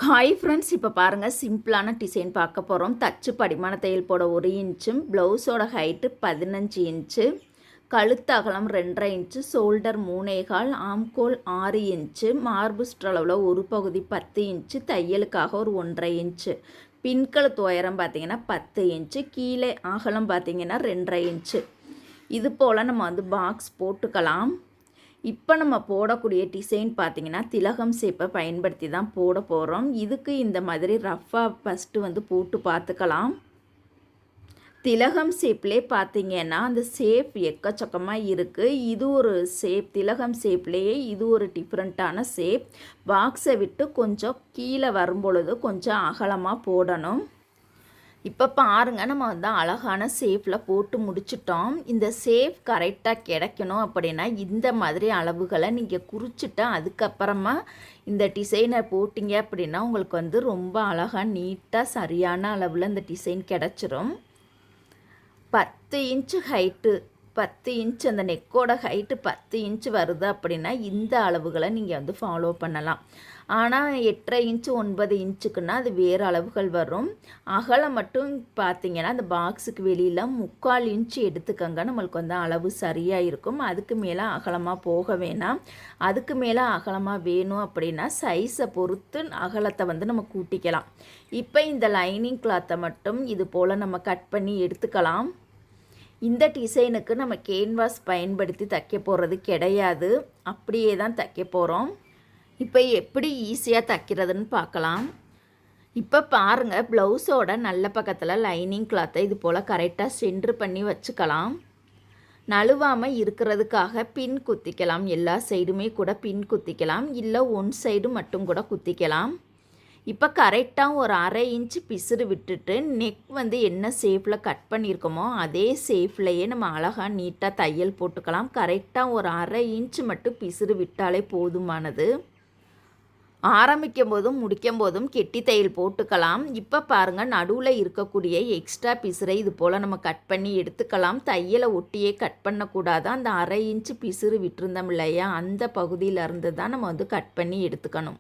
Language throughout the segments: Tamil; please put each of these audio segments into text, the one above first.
ஹாய் ஃப்ரெண்ட்ஸ், இப்போ பாருங்கள் சிம்பிளான டிசைன் பார்க்க போகிறோம். தச்சு படிமான தையல் போட 1 இன்ச்சும், ப்ளவுஸோட ஹைட்டு 15 இன்ச்சு, கழுத்து அகலம் 2.5 இன்ச்சு, ஷோல்டர் 3.25, ஆம்கோல் 6 இன்ச்சு, மார்பு சுற்றளவில் ஒரு பகுதி 10 இன்ச்சு, தையலுக்காக ஒரு 1.5 இன்ச்சு, பின்கழுத்து உயரம் பார்த்திங்கன்னா 10 இன்ச்சு, கீழே அகலம் பார்த்திங்கன்னா 2.5 இன்ச்சு. இது போல் நம்ம வந்து பாக்ஸ் போட்டுக்கலாம். இப்போ நம்ம போடக்கூடிய டிசைன் பார்த்திங்கன்னா திலகம் ஷேப்பை பயன்படுத்தி தான் போட போகிறோம். இதுக்கு இந்த மாதிரி ரஃப்பாக ஃபஸ்ட்டு வந்து போட்டு பார்த்துக்கலாம். திலகம் ஷேப்லேயே பார்த்திங்கன்னா அந்த ஷேப் எக்கச்சக்கமாக இருக்குது. இது ஒரு ஷேப், திலகம் ஷேப்லேயே இது ஒரு டிஃப்ரெண்ட்டான ஷேப். பாக்ஸை விட்டு கொஞ்சம் கீழே வரும்பொழுது கொஞ்சம் அகலமாக போடணும். இப்போ பாருங்கள், நம்ம வந்து அழகான ஷேப்பில் போட்டு முடிச்சிட்டோம். இந்த ஷேப் கரெக்டாக கிடைக்கணும் அப்படின்னா இந்த மாதிரி அளவுகளை நீங்கள் குறிச்சிட்டு அதுக்கப்புறமா இந்த டிசைனை போட்டிங்க அப்படின்னா உங்களுக்கு வந்து ரொம்ப அழகாக நீட்டாக சரியான அளவில் இந்த டிசைன் கிடச்சிரும். 10 இன்ச்சு ஹைட்டு, 10 இன்ச்சு அந்த நெக்கோட ஹைட்டு 10 இன்ச்சு வருது அப்படின்னா இந்த அளவுகளை நீங்கள் வந்து ஃபாலோ பண்ணலாம். ஆனால் 8.5 இன்ச்சு 9 இன்ச்சுக்குன்னா அது வேறு அளவுகள் வரும். அகலம் மட்டும் பார்த்திங்கன்னா அந்த பாக்ஸுக்கு வெளியில் 3/4 இன்ச்சு எடுத்துக்கங்க. நம்மளுக்கு வந்து அளவு சரியாக இருக்கும். அதுக்கு மேலே அகலமாக போக வேணாம். அதுக்கு மேலே அகலமாக வேணும் அப்படின்னா சைஸை பொறுத்து அகலத்தை வந்து நம்ம கூட்டிக்கலாம். இப்போ இந்த லைனிங் கிளாத்தை மட்டும் இது போல் நம்ம கட் பண்ணி எடுத்துக்கலாம். இந்த டிசைனுக்கு நம்ம கேன்வாஸ் பயன்படுத்தி தைக்க போகிறது கிடையாது, அப்படியே தான் தைக்க போகிறோம். இப்போ எப்படி ஈஸியாக தைக்கிறதுன்னு பார்க்கலாம். இப்போ பாருங்கள், ப்ளவுஸோட நல்ல பக்கத்தில் லைனிங் கிளாத்தை இது போல் கரெக்டாக சென்ட்ரு பண்ணி வச்சுக்கலாம். நழுவாமல் இருக்கிறதுக்காக பின் குத்திக்கலாம். எல்லா சைடுமே கூட பின் குத்திக்கலாம், இல்லை ஒன் சைடு மட்டும் கூட குத்திக்கலாம். இப்போ கரெக்டாக ஒரு 1/2 இன்ச்சு பிசுறு விட்டுட்டு நெக் வந்து என்ன ஷேப்பில் கட் பண்ணியிருக்கோமோ அதே ஷேப்லையே நம்ம அழகாக நீட்டாக தையல் போட்டுக்கலாம். கரெக்டாக ஒரு 1/2 இன்ச்சு மட்டும் பிசுறு விட்டாலே போதுமானது. ஆரம்பிக்கும் போதும் முடிக்கும் போதும் கெட்டி தையல் போட்டுக்கலாம். இப்போ பாருங்கள், நடுவில் இருக்கக்கூடிய எக்ஸ்ட்ரா பிசுரை இது போல் நம்ம கட் பண்ணி எடுத்துக்கலாம். தையலை ஒட்டியே கட் பண்ணக்கூடாது. அந்த 1/2 இன்ச்சு பிசுறு விட்டுருந்தோம் இல்லையா, அந்த பகுதியிலேருந்து தான் நம்ம வந்து கட் பண்ணி எடுத்துக்கணும்.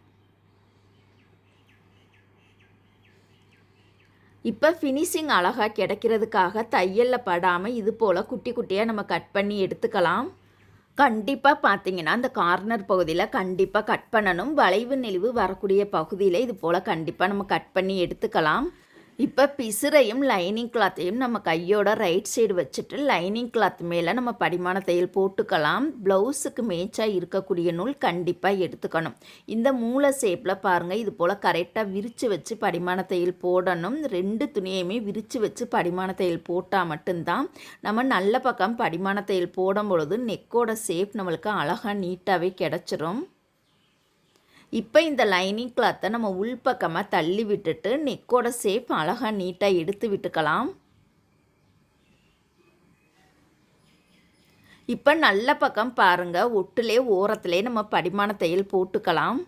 இப்போ ஃபினிஷிங் அழகாக கிடைக்கிறதுக்காக தையலில் படாமல் இது போல் குட்டி குட்டியாக நம்ம கட் பண்ணி எடுத்துக்கலாம். கண்டிப்பாக பார்த்திங்கன்னா அந்த கார்னர் பகுதியில் கண்டிப்பாக கட் பண்ணணும். வளைவு நெளிவு வரக்கூடிய பகுதியில் இது போல் கண்டிப்பாக நம்ம கட் பண்ணி எடுத்துக்கலாம். இப்போ பிசுரையும் லைனிங் கிளாத்தையும் நம்ம கையோட ரைட் சைடு வச்சுட்டு லைனிங் கிளாத் மேலே நம்ம படிமான தையல் போட்டுக்கலாம். ப்ளவுஸுக்கு மேட்சாக இருக்கக்கூடிய நூல் கண்டிப்பாக எடுத்துக்கணும். இந்த மூளை ஷேப்பில் பாருங்கள், இது போல் கரெக்டாக விரித்து வச்சு படிமான தையல் போடணும். 2 துணியையுமே விரித்து வச்சு படிமான தையல் போட்டால் மட்டும்தான் நம்ம நல்ல பக்கம் படிமான தையல் போடும் பொழுது நெக்கோட ஷேப் நம்மளுக்கு அழகாக நீட்டாகவே கிடச்சிரும். இப்போ இந்த லைனிங் கிளாத்தை நம்ம உள்பக்கமாக தள்ளி விட்டுட்டு நெக்கோட ஷேப் அழகாக நீட்டாக எடுத்து விட்டுக்கலாம். இப்போ நல்ல பக்கம் பாருங்கள், ஒட்டுலே ஓரத்துலே நம்ம படிமான தையல் போட்டுக்கலாம்.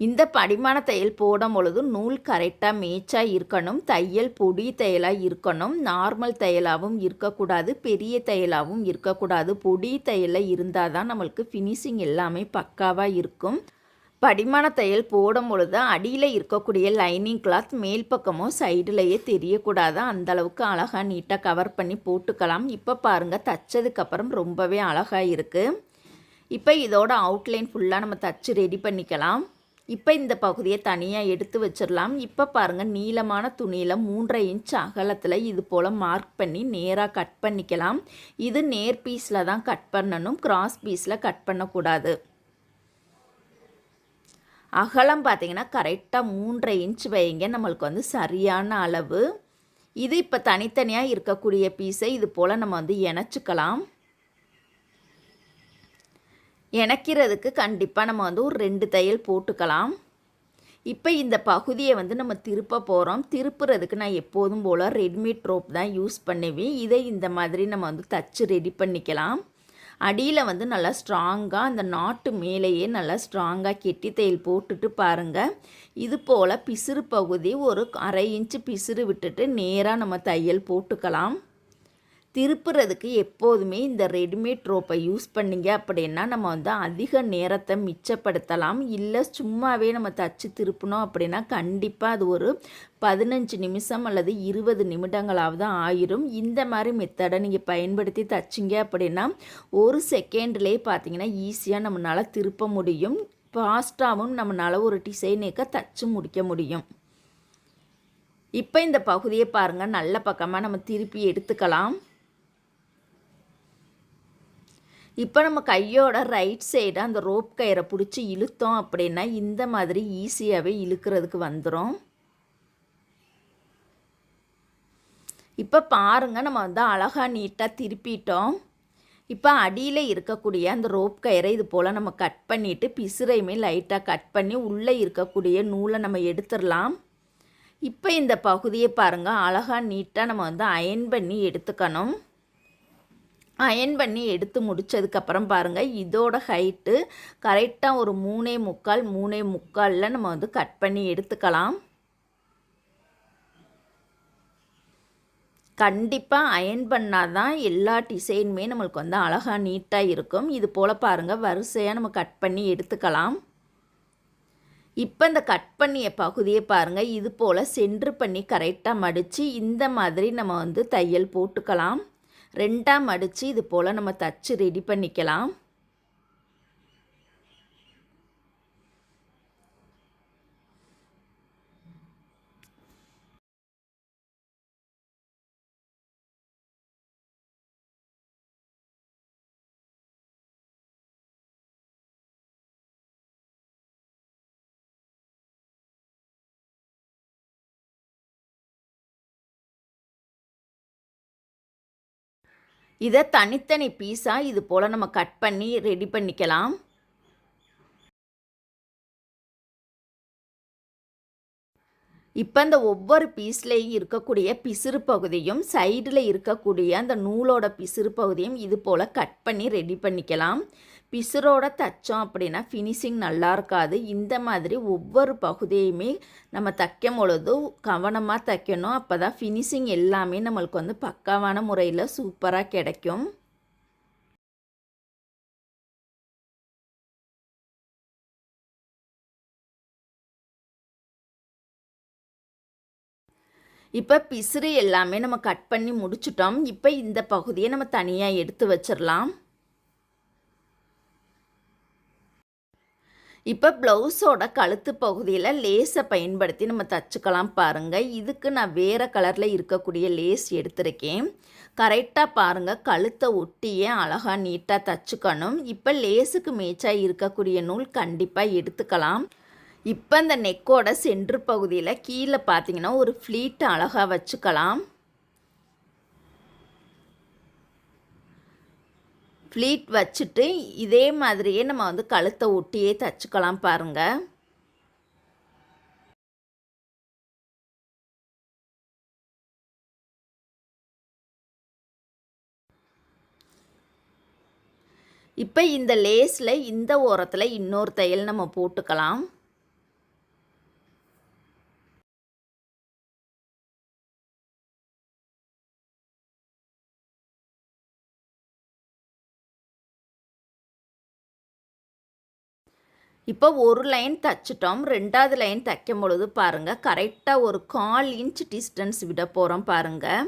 இந்த படிமான தையல் போடும் பொழுது நூல் கரெக்டாக மேட்சாக இருக்கணும். தையல் பொடி தையலாக இருக்கணும். நார்மல் தையலாகவும் இருக்கக்கூடாது, பெரிய தையலாகவும் இருக்கக்கூடாது. பொடி தையலில் இருந்தால் தான் நம்மளுக்கு ஃபினிஷிங் எல்லாமே பக்காவாக இருக்கும். படிமான தையல் போடும் பொழுது அடியில் இருக்கக்கூடிய லைனிங் கிளாத் மேல் பக்கமோ சைடுலையே தெரியக்கூடாது. அந்தளவுக்கு அழகாக நீட்டாக கவர் பண்ணி போட்டுக்கலாம். இப்போ பாருங்கள், தைச்சதுக்கப்புறம் ரொம்பவே அழகாக இருக்குது. இப்போ இதோட அவுட்லைன் ஃபுல்லாக நம்ம தைச்சி ரெடி பண்ணிக்கலாம். இப்போ இந்த பகுதியை தனியாக எடுத்து வச்சிடலாம். இப்போ பாருங்கள், நீளமான துணியில் 3.5 இன்ச்சு அகலத்தில் இது போல் மார்க் பண்ணி நேராக கட் பண்ணிக்கலாம். இது நேர் பீஸில் தான் கட் பண்ணணும், கிராஸ் பீஸில் கட் பண்ணக்கூடாது. அகலம் பார்த்திங்கன்னா கரெக்டாக 3.5 இன்ச்சு வைங்க, நம்மளுக்கு வந்து சரியான அளவு. இது இப்போ தனித்தனியாக இருக்கக்கூடிய பீஸை இது போல் நம்ம வந்து இணைச்சிக்கலாம். இணைக்கிறதுக்கு கண்டிப்பாக நம்ம வந்து ஒரு 2 தையல் போட்டுக்கலாம். இப்போ இந்த பகுதியை வந்து நம்ம திருப்ப போகிறோம். திருப்புறதுக்கு நான் எப்போதும் போல் ரெடிமேட் ரோப் தான் யூஸ் பண்ணுவேன். இதை இந்த மாதிரி நம்ம வந்து தச்சு ரெடி பண்ணிக்கலாம். அடியில் வந்து நல்லா ஸ்ட்ராங்காக அந்த நாட்டு மேலேயே நல்லா ஸ்ட்ராங்காக கெட்டி தையல் போட்டுட்டு பாருங்கள், இது போல் பிசுறு பகுதி ஒரு 1/2 இன்ச்சு பிசுறு விட்டுட்டு நேராக நம்ம தையல் போட்டுக்கலாம். திருப்புறதுக்கு எப்போதுமே இந்த ரெடிமேட் ரோப்பை யூஸ் பண்ணிங்க அப்படின்னா நம்ம வந்து அதிக நேரத்தை மிச்சப்படுத்தலாம். இல்லை சும்மாவே நம்ம தச்சு திருப்பினோம் அப்படின்னா கண்டிப்பாக அது ஒரு 15 நிமிஷம் அல்லது 20 நிமிடங்களாவது ஆயிரும். இந்த மாதிரி மெத்தடை நீங்கள் பயன்படுத்தி தச்சிங்க அப்படின்னா 1 செகண்ட்லேயே பார்த்தீங்கன்னா ஈஸியாக நம்மளால் திருப்ப முடியும். ஃபாஸ்ட்டாகவும் நம்மளால் ஒரு டிசைனுக்கு தச்சு முடிக்க முடியும். இப்போ இந்த பகுதியை பாருங்கள், நல்ல பக்கமாக நம்ம திருப்பி எடுத்துக்கலாம். இப்போ நம்ம கையோட ரைட் சைடு அந்த ரோப் கயிறை பிடிச்சி இழுத்தோம் அப்படின்னா இந்த மாதிரி ஈஸியாகவே இழுக்கிறதுக்கு வந்துடும். இப்போ பாருங்கள், நம்ம வந்து அழகாக நீட்டாக திருப்பிட்டோம். இப்போ அடியில் இருக்கக்கூடிய அந்த ரோப் கயிறை இது போல் நம்ம கட் பண்ணிவிட்டு பிசுரையுமே லைட்டாக கட் பண்ணி உள்ளே இருக்கக்கூடிய நூலை நம்ம எடுத்துடலாம். இப்போ இந்த பகுதியை பாருங்கள், அழகாக நீட்டாக நம்ம வந்து அயன் பண்ணி எடுத்துக்கணும். அயன் பண்ணி எடுத்து முடித்ததுக்கப்புறம் பாருங்கள், இதோட ஹைட்டு கரெக்டாக ஒரு 3.25 நம்ம வந்து கட் பண்ணி எடுத்துக்கலாம். கண்டிப்பாக அயன் பண்ணால் தான் எல்லா டிசைனுமே நம்மளுக்கு வந்து அழகாக நீட்டாக இருக்கும். இது போல் பாருங்கள், வரிசையாக நம்ம கட் பண்ணி எடுத்துக்கலாம். இப்போ இந்த கட் பண்ணிய பகுதியை பாருங்கள், இது போல் சென்ட்ரு பண்ணி கரெக்டாக மடித்து இந்த மாதிரி நம்ம வந்து தையல் போட்டுக்கலாம். 2ஆக மடித்து இது போல் நம்ம தச்சு ரெடி பண்ணிக்கலாம். இதை தனித்தனி பீஸாக இது போல் நம்ம கட் பண்ணி ரெடி பண்ணிக்கலாம். இப்போ அந்த ஒவ்வொரு பீஸ்லேயும் இருக்கக்கூடிய பிசுறு பகுதியும் சைடில் இருக்கக்கூடிய அந்த நூலோட பிசுறு பகுதியும் இது போல் கட் பண்ணி ரெடி பண்ணிக்கலாம். பிசுரோட தைச்சோம் அப்படின்னா ஃபினிஷிங் நல்லா இருக்காது. இந்த மாதிரி ஒவ்வொரு பகுதியுமே நம்ம தைக்கும் பொழுது கவனமாக தைக்கணும். அப்போ தான் ஃபினிஷிங் எல்லாமே நம்மளுக்கு வந்து பக்காவான முறையில் சூப்பராக கிடைக்கும். இப்போ பிசுறு எல்லாமே நம்ம கட் பண்ணி முடிச்சிட்டோம். இப்போ இந்த பகுதியை நம்ம தனியாக எடுத்து வச்சிடலாம். இப்போ ப்ளவுஸோட கழுத்து பகுதியில் லேஸை பயன்படுத்தி நம்ம தச்சுக்கலாம் பாருங்கள். இதுக்கு நான் வேறு கலரில் இருக்கக்கூடிய லேஸ் எடுத்திருக்கேன். கரெக்டாக பாருங்கள், கழுத்தை ஒட்டியே அழகாக நீட்டாக தச்சுக்கணும். இப்போ லேஸுக்கு மேட்சாக இருக்கக்கூடிய நூல் கண்டிப்பாக எடுத்துக்கலாம். இப்போ இந்த நெக்கோட சென்ட்ரு பகுதியில் கீழே பார்த்தீங்கன்னா ஒரு ஃப்ளீட் அழகாக வச்சுக்கலாம். ஃப்ளீட் வச்சுட்டு இதே மாதிரியே நம்ம வந்து கழுத்தை ஒட்டியே தச்சுக்கலாம் பாருங்கள். இப்போ இந்த லேஸில் இந்த ஓரத்தில் இன்னொரு தையல் நம்ம போட்டுக்கலாம். இப்போ ஒரு லைன் தைச்சிட்டோம். 2வது லைன் தைக்கும் பொழுது பாருங்கள், கரெக்டாக ஒரு 1/4 இன்ச் டிஸ்டன்ஸ் விட போகிறோம் பாருங்கள்.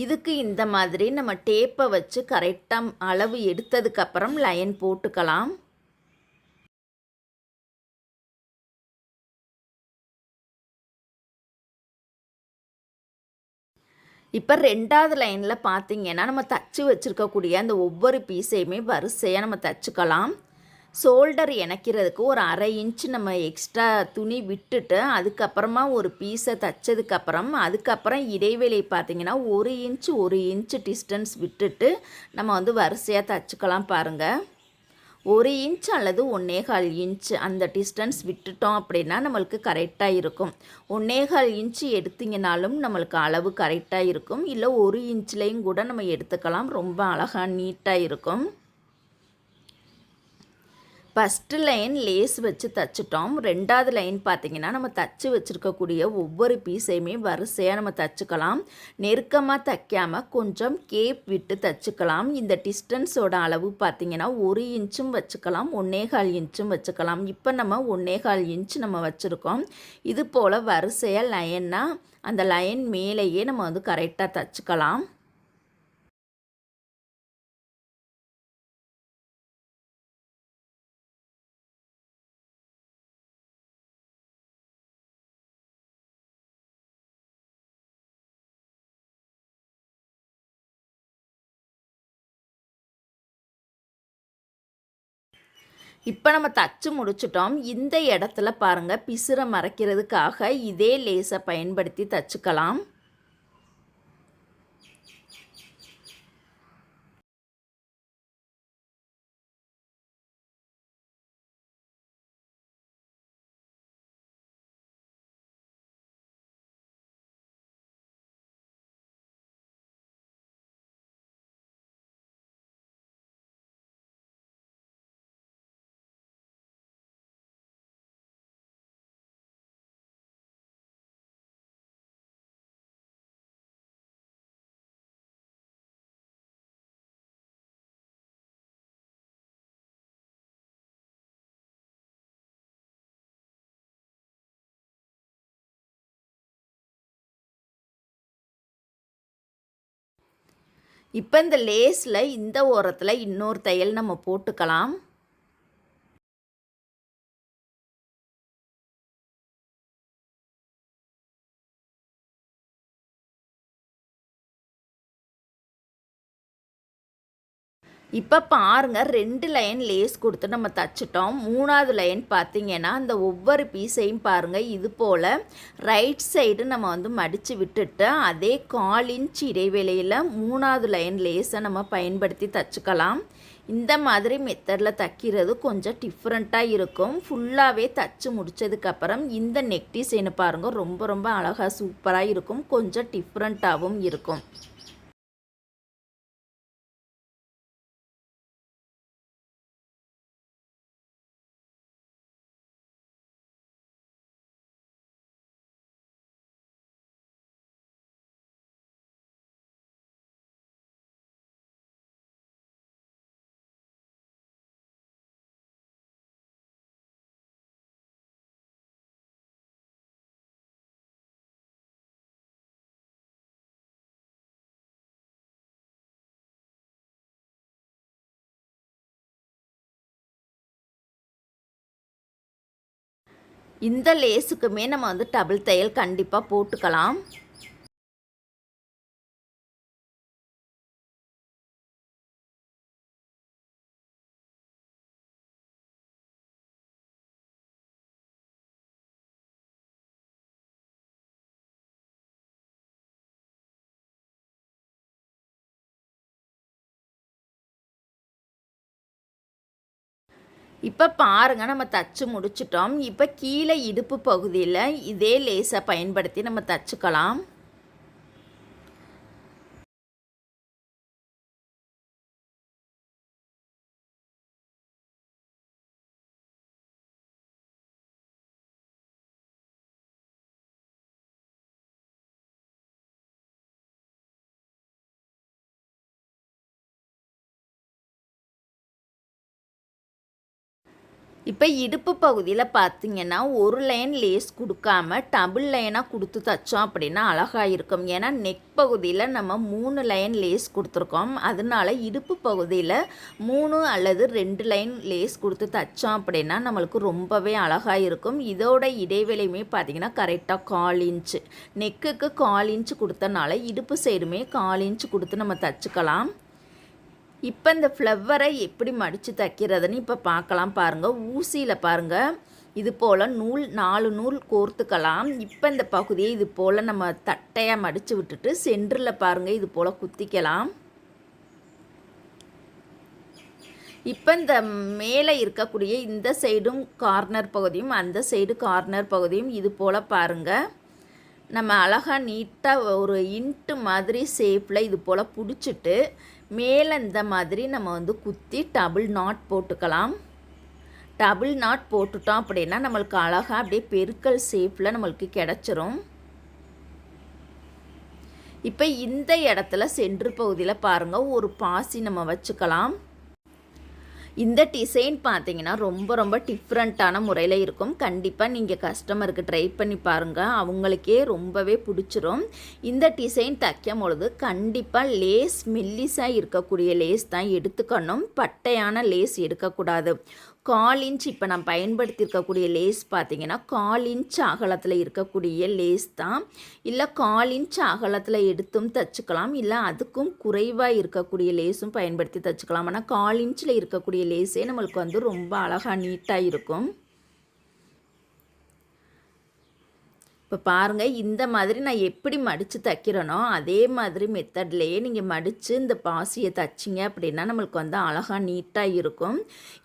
இதுக்கு இந்த மாதிரி நம்ம டேப்பை வச்சு கரெக்டாக அளவு எடுத்ததுக்கப்புறம் லைன் போட்டுக்கலாம். இப்போ 2வது லைனில் பார்த்தீங்கன்னா நம்ம தச்சு வச்சுருக்கக்கூடிய அந்த ஒவ்வொரு பீஸையுமே வரிசையாக நம்ம தச்சுக்கலாம். ஷோல்டர் இணைக்கிறதுக்கு ஒரு 1/2 இன்ச் நம்ம எக்ஸ்ட்ரா துணி விட்டுட்டு அதுக்கப்புறமா ஒரு பீஸை தைச்சதுக்கப்புறம் அதுக்கப்புறம் இடைவெளி பார்த்திங்கன்னா 1 இன்ச் டிஸ்டன்ஸ் விட்டுட்டு நம்ம வந்து வரிசையாக தைச்சிக்கலாம் பாருங்கள். 1 இன்ச் அல்லது 1.25 இன்ச் அந்த டிஸ்டன்ஸ் விட்டுட்டோம் அப்படின்னா நம்மளுக்கு கரெக்டாக இருக்கும். 1.25 இன்ச் எடுத்திங்கனாலும் நம்மளுக்கு அளவு கரெக்டாக இருக்கும். இல்லை 1 இன்ச்லேயும் கூட நம்ம எடுத்துக்கலாம். ரொம்ப அழகாக நீட்டாக இருக்கும். ஃபஸ்ட்டு லைன் லேஸ் வச்சு தைச்சிட்டோம். 2வது லைன் பார்த்திங்கன்னா நம்ம தச்சு வச்சுருக்கக்கூடிய ஒவ்வொரு பீஸையுமே வரிசையாக நம்ம தைச்சிக்கலாம். நெருக்கமாக தைக்காமல் கொஞ்சம் கேப் விட்டு தைச்சிக்கலாம். இந்த டிஸ்டன்ஸோட அளவு பார்த்திங்கன்னா 1 இன்ச்சும் வச்சுக்கலாம், 1.25 இன்ச்சும் வச்சுக்கலாம். இப்போ நம்ம 1.25 இன்ச் நம்ம வச்சுருக்கோம். இது போல் வரிசையாக லைனாக அந்த லைன் மேலேயே நம்ம வந்து கரெக்டாக தைச்சிக்கலாம். இப்போ நம்ம தச்சு முடிச்சிட்டோம். இந்த இடத்துல பாருங்கள், பிசுரை மறைக்கிறதுக்காக இதே லேஸை பயன்படுத்தி தச்சுக்கலாம். இப்போ இந்த லேஸில் இந்த ஓரத்தில் இன்னொரு தையல் நம்ம போட்டுக்கலாம். இப்போ பாருங்கள், 2 லைன் லேஸ் கொடுத்து நம்ம தச்சிட்டோம். 3வது லைன் பார்த்திங்கன்னா அந்த ஒவ்வொரு பீஸையும் பாருங்கள், இது போல் ரைட் சைடு நம்ம வந்து மடித்து விட்டுட்டு அதே 1/4 இன்ச் இடைவெளியில் 3வது லைன் லேஸை நம்ம பயன்படுத்தி தச்சுக்கலாம். இந்த மாதிரி மெத்தடில் தைக்கிறது கொஞ்சம் டிஃப்ரெண்ட்டாக இருக்கும். ஃபுல்லாகவே தச்சு முடித்ததுக்கப்புறம் இந்த நெக் டிசைனை பாருங்கள், ரொம்ப ரொம்ப அழகாக சூப்பராக இருக்கும், கொஞ்சம் டிஃப்ரெண்ட்டாகவும் இருக்கும். இந்த லேஸுக்குமே நம்ம வந்து டபுள் தையல் கண்டிப்பாக போட்டுக்கலாம். இப்போ பாருங்கள், நம்ம தச்சு முடிச்சிட்டோம். இப்போ கீழே இடுப்பு பகுதியில் இதே லேஸை பயன்படுத்தி நம்ம தச்சுக்கலாம். இப்போ இடுப்பு பகுதியில் பார்த்திங்கன்னா ஒரு லைன் லேஸ் கொடுக்காம டபுள் லைனாக கொடுத்து தைச்சோம் அப்படின்னா அழகாக இருக்கும். ஏன்னா நெக் பகுதியில் நம்ம 3 லைன் லேஸ் கொடுத்துருக்கோம். அதனால இடுப்பு பகுதியில் 3 அல்லது 2 லைன் லேஸ் கொடுத்து தைச்சோம் அப்படின்னா நம்மளுக்கு ரொம்பவே அழகாக இருக்கும். இதோட இடைவெளியுமே பார்த்திங்கன்னா கரெக்டாக 1/4 இன்ச்சு, நெக்குக்கு 1/4 இன்ச்சு கொடுத்தனால இடுப்பு சைடுமே 1/4 இன்ச்சு கொடுத்து நம்ம தச்சுக்கலாம். இப்போ இந்த ஃப்ளவரை எப்படி மடித்து தைக்கிறதுன்னு இப்போ பார்க்கலாம். பாருங்கள், ஊசியில் பாருங்கள் இது போல் 4 நூல் கோர்த்துக்கலாம். இப்போ இந்த பகுதியை இது போல் நம்ம தட்டையாக மடித்து விட்டுட்டு சென்டரில் பாருங்கள் இது போல் குத்திக்கலாம். இப்போ இந்த மேலே இருக்கக்கூடிய இந்த சைடும் கார்னர் பகுதியும் அந்த சைடு கார்னர் பகுதியும் இது போல் பாருங்கள் நம்ம அழகாக நீட்டாக ஒரு இன்ட்டு மாதிரி ஷேப்பில் இது போல் பிடிச்சிட்டு மேலே இந்த மாதிரி நம்ம வந்து குத்தி டபுள் நாட் போட்டுக்கலாம். டபுள் நாட் போட்டுட்டோம் அப்படின்னா நம்மளுக்கு அழகாக அப்படியே பெருக்கல் ஷேப்பில் நம்மளுக்கு கிடச்சிரும். இப்போ இந்த இடத்துல சென்ட்ரு பகுதியில் பாருங்கள் ஒரு பாசி நம்ம வச்சுக்கலாம். இந்த டிசைன் பார்த்தீங்கன்னா ரொம்ப டிஃப்ரெண்ட்டான முறையில் இருக்கும். கண்டிப்பாக நீங்கள் கஸ்டமருக்கு ட்ரை பண்ணி பாருங்கள், அவங்களுக்கே ரொம்பவே பிடிச்சிரும். இந்த டிசைன் தைக்கும் பொழுது கண்டிப்பாக லேஸ் மெல்லிஸாக இருக்கக்கூடிய லேஸ் தான் எடுத்துக்கணும், பட்டையான லேஸ் எடுக்கக்கூடாது. 1/4 இன்ச் இப்போ நான் பயன்படுத்தியிருக்கக்கூடிய லேஸ் பார்த்தீங்கன்னா 1/4 இன்ச் அகலத்தில் இருக்கக்கூடிய லேஸ் தான். இல்லை 1/4 இன்ச் அகலத்தில் எடுத்தும் தைச்சிக்கலாம், இல்லை அதுக்கும் குறைவாக இருக்கக்கூடிய லேஸும் பயன்படுத்தி தைச்சிக்கலாம். ஆனால் 1/4 இன்ச்சில் இருக்கக்கூடிய லேஸே நம்மளுக்கு வந்து ரொம்ப அழகாக நீட்டாக இருக்கும். இப்போ பாருங்கள், இந்த மாதிரி நான் எப்படி மடித்து தைக்கிறேனோ அதே மாதிரி மெத்தட்லேயே நீங்கள் மடித்து இந்த பாசியை தைச்சிங்க அப்படின்னா நம்மளுக்கு வந்து அழகாக நீட்டாக இருக்கும்.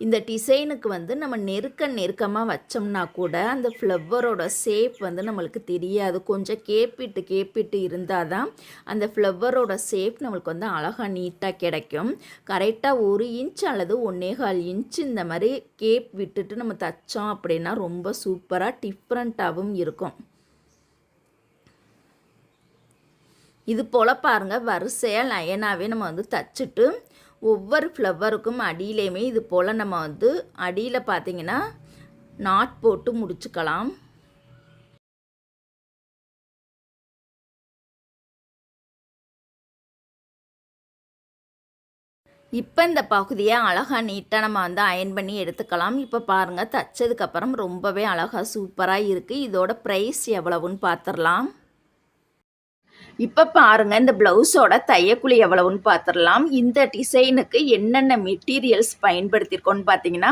இந்த டிசைனுக்கு வந்து நம்ம நெருக்கமாக வச்சோம்னா கூட அந்த ஃப்ளவரோட ஷேப் வந்து நம்மளுக்கு தெரியாது. கொஞ்சம் கேப்பிட்டு இருந்தால் தான் அந்த ஃப்ளவரோட ஷேப் நம்மளுக்கு வந்து அழகாக நீட்டாக கிடைக்கும். கரெக்டாக 1 இன்ச் அல்லது 1.25 இன்ச் இந்த மாதிரி கேப் விட்டுட்டு நம்ம தைச்சோம் அப்படின்னா ரொம்ப சூப்பராக டிஃப்ரெண்ட்டாகவும் இருக்கும். இது போல் பாருங்கள், வரிசையாக லைனாகவே நம்ம வந்து தைச்சிட்டு ஒவ்வொரு ஃப்ளவருக்கும் அடியிலையுமே இது போல் நம்ம வந்து அடியில் பார்த்திங்கன்னா நாட் போட்டு முடிச்சுக்கலாம். இப்போ இந்த பகுதியை அழகாக நீட்டாக நம்ம வந்து அயன் பண்ணி எடுத்துக்கலாம். இப்போ பாருங்கள், தைச்சதுக்கப்புறம் ரொம்பவே அழகாக சூப்பராக இருக்குது. இதோட ப்ரைஸ் எவ்வளவுன்னு பார்த்துடலாம். இப்போ பாருங்கள், இந்த ப்ளவுஸோட தையக்கூலி எவ்வளவுன்னு பார்த்துடலாம். இந்த டிசைனுக்கு என்னென்ன மெட்டீரியல்ஸ் பயன்படுத்தியிருக்கோன்னு பார்த்தீங்கன்னா,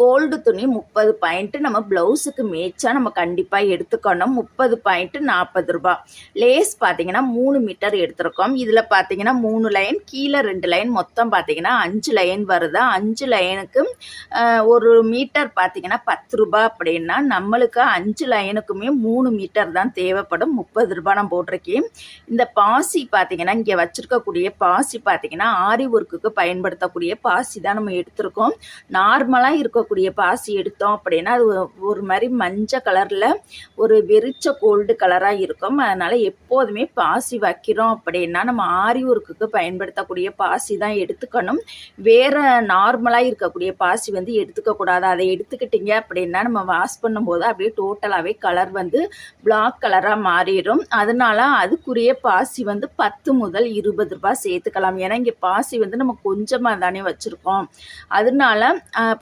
கோல்டு துணி 30 பாயிண்ட்டு நம்ம ப்ளவுஸுக்கு மேட்சாக நம்ம கண்டிப்பாக எடுத்துக்கணும். 30 பாயிண்ட்டு 40 ரூபா. லேஸ் பார்த்தீங்கன்னா 3 மீட்டர் எடுத்திருக்கோம். இதில் பார்த்தீங்கன்னா 3 லைன், கீழே 2 லைன், மொத்தம் பார்த்தீங்கன்னா 5 லைன் வருது. 5 லைனுக்கு 1 மீட்டர் பார்த்தீங்கன்னா 10 ரூபா. அப்படின்னா நம்மளுக்கு 5 லைனுக்குமே 3 மீட்டர் தான் தேவைப்படும். 30 ரூபா நான் போட்டிருக்கேன். இந்த பாசி பார்த்தீங்கன்னா இங்கே வச்சுருக்கக்கூடிய பாசி பார்த்தீங்கன்னா ஆரி ஒர்க்குக்கு பயன்படுத்தக்கூடிய பாசி தான் நம்ம எடுத்திருக்கோம். நார்மலாக இருக்கக்கூடிய பாசி எடுத்தோம் அப்படின்னா அது ஒரு மாதிரி மஞ்சள் கலரில் ஒரு வெறிச்ச கோல்டு கலராக இருக்கும். அதனால் எப்போதுமே பாசி வைக்கிறோம் அப்படின்னா நம்ம ஆரி ஒர்க்குக்கு பயன்படுத்தக்கூடிய பாசி தான் எடுத்துக்கணும். வேறு நார்மலாக இருக்கக்கூடிய பாசி வந்து எடுத்துக்கக்கூடாது. அதை எடுத்துக்கிட்டிங்க அப்படின்னா நம்ம வாஷ் பண்ணும்போது அப்படியே டோட்டலாகவே கலர் வந்து பிளாக் கலராக மாறிடும். அதனால் அதுக்குரிய பாசி வந்து 10 முதல் 20 ரூபாய் சேர்த்துக்கலாம். ஏன்னா இங்கே பாசி வந்து நம்ம கொஞ்சமாக தானே வச்சுருக்கோம். அதனால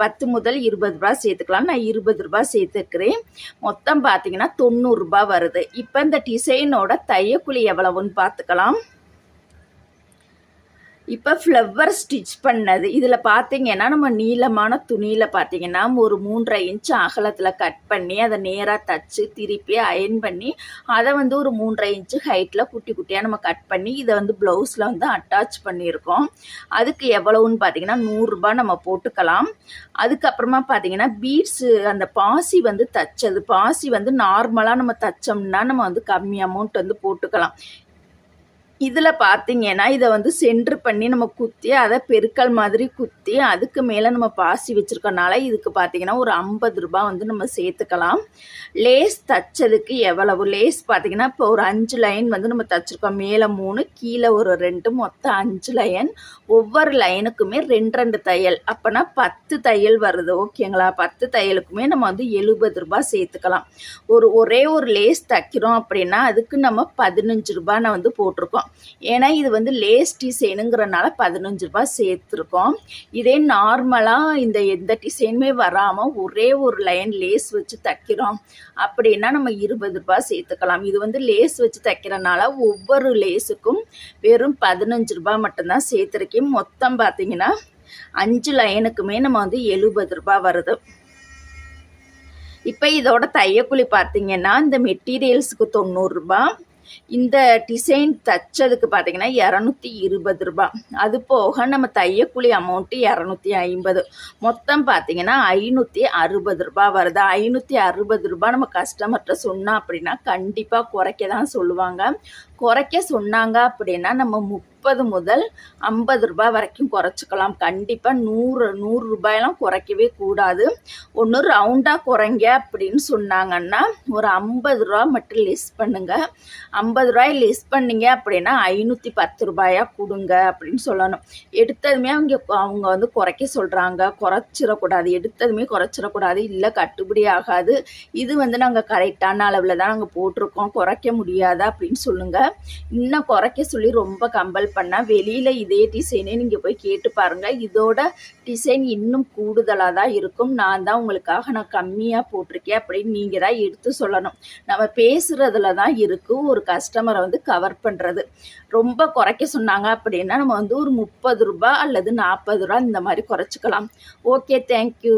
10 முதல் 20 ரூபாய் சேர்த்துக்கலாம். நான் 20 ரூபாய் சேர்த்துக்கிறேன். மொத்தம் பார்த்தீங்கன்னா 90 ரூபாய் வருது. இப்போ இந்த டிசைனோட தையக்கூலி எவ்வளவுன்னு பார்த்துக்கலாம். இப்போ ஃப்ளவர் ஸ்டிச் பண்ணது இதில் பார்த்தீங்கன்னா நம்ம நீளமான துணியில் பார்த்தீங்கன்னா ஒரு 3.5 இன்ச் அகலத்தில் கட் பண்ணி அதை நேராக தச்சு திருப்பி அயன் பண்ணி அதை வந்து ஒரு 3.5 இன்ச்சு ஹைட்டில் குட்டியாக நம்ம கட் பண்ணி இதை வந்து ப்ளவுஸில் வந்து அட்டாச் பண்ணியிருக்கோம். அதுக்கு எவ்வளவுன்னு பார்த்தீங்கன்னா 100 ரூபாய் நம்ம போட்டுக்கலாம். அதுக்கப்புறமா பார்த்தீங்கன்னா பீட்ஸு அந்த பாசி வந்து தச்சது பாசி வந்து நார்மலாக நம்ம தச்சோம்னா நம்ம வந்து கம்மி அமௌண்ட் வந்து போட்டுக்கலாம். இதில் பார்த்தீங்கன்னா இதை வந்து சென்ட்ரு பண்ணி நம்ம குத்தி அதை பெருக்கல் மாதிரி குத்தி அதுக்கு மேலே நம்ம பாசி வச்சுருக்கனால இதுக்கு பார்த்தீங்கன்னா ஒரு 50 ரூபாய் வந்து நம்ம சேர்த்துக்கலாம். லேஸ் தச்சதுக்கு எவ்வளவு லேஸ் பார்த்தீங்கன்னா இப்போ ஒரு 5 லைன் வந்து நம்ம தச்சுருக்கோம். மேலே 3 கீழே ஒரு 2 மொத்தம் 5 லைன். ஒவ்வொரு லைனுக்குமே 2 தையல், அப்போனா 10 தையல் வருது. ஓகேங்களா? 10 தையலுக்குமே நம்ம வந்து 70 ரூபாய் சேர்த்துக்கலாம். ஒரே ஒரு லேஸ் தைக்கிறோம் அப்படின்னா அதுக்கு நம்ம 15 ரூபாய் நான் வந்து போட்டிருக்கோம். ஏன்னா இது வந்து லேஸ் டிசைனுங்கிறனால 15 ரூபாய் சேர்த்துருக்கோம். இதே நார்மலாக எந்த டிசைனுமே வராமல் ஒரே ஒரு லைன் லேஸ் வச்சு தைக்கிறோம் அப்படின்னா நம்ம 20 ரூபாய் சேர்த்துக்கலாம். இது வந்து லேஸ் வச்சு தைக்கிறனால ஒவ்வொரு லேஸுக்கும் வெறும் 15 ரூபாய் மட்டும்தான் சேர்த்துருக்கேன். மொத்தம் பார்த்தீங்கன்னா 5 லைனுக்குமே நம்ம வந்து 70 ரூபாய் வருது. இப்போ இதோட தையக்கூலி பார்த்தீங்கன்னா இந்த மெட்டீரியல்ஸுக்கு 90 ரூபாய், இந்த டிசைன் தச்சதுக்கு பார்த்தீங்கன்னா 220 ரூபாய். அது போக நம்ம தையக்கூலி அமௌண்ட்டு 250, மொத்தம் பார்த்தீங்கன்னா 560 ரூபாய் வருது. 560 ரூபாய் நம்ம கஸ்டமர்கிட்ட சொன்னோம் அப்படின்னா கண்டிப்பாக குறைக்க தான் சொல்லுவாங்க. குறைக்க சொன்னாங்க அப்படின்னா நம்ம 30 முதல் 50 ரூபாய் வரைக்கும் குறைச்சிக்கலாம். கண்டிப்பாக 100 ரூபாயெல்லாம் குறைக்கவே கூடாது. ஒன்று ரவுண்டாக குறைங்க அப்படின்னு சொன்னாங்கன்னா ஒரு 50 ரூபா மட்டும் லெஸ் பண்ணுங்கள். 50 ரூபாய் லெஸ் பண்ணீங்க அப்படின்னா 510 ரூபாயா கொடுங்க அப்படின்னு சொல்லணும். எடுத்ததுமே அவங்க வந்து குறைக்க சொல்கிறாங்க, குறைச்சிடக்கூடாது. எடுத்ததுமே குறைச்சிடக்கூடாது. இல்லை கட்டுப்படி ஆகாது, இது வந்து நாங்கள் கரெக்டான அளவில் தான் நாங்கள் போட்டிருக்கோம், குறைக்க முடியாதா அப்படின்னு சொல்லுங்கள். இன்னும் குறைக்க சொல்லி ரொம்ப கம்பல் பண்ணால் வெளியில் இதே டிசைனே நீங்கள் போய் கேட்டு பாருங்கள். இதோட டிசைன் இன்னும் கூடுதலாக தான் இருக்கும். நான் கம்மியாக போட்டிருக்கேன் அப்படின்னு நீங்கள் தான் எடுத்து சொல்லணும். நம்ம பேசுகிறதுல தான் இருக்குது ஒரு கஸ்டமரை வந்து கவர் பண்ணுறது. ரொம்ப குறைக்க சொன்னாங்க அப்படின்னா நம்ம வந்து ஒரு 30 ரூபா அல்லது 40 ரூபா இந்த மாதிரி குறைச்சிக்கலாம். Okay, thank you.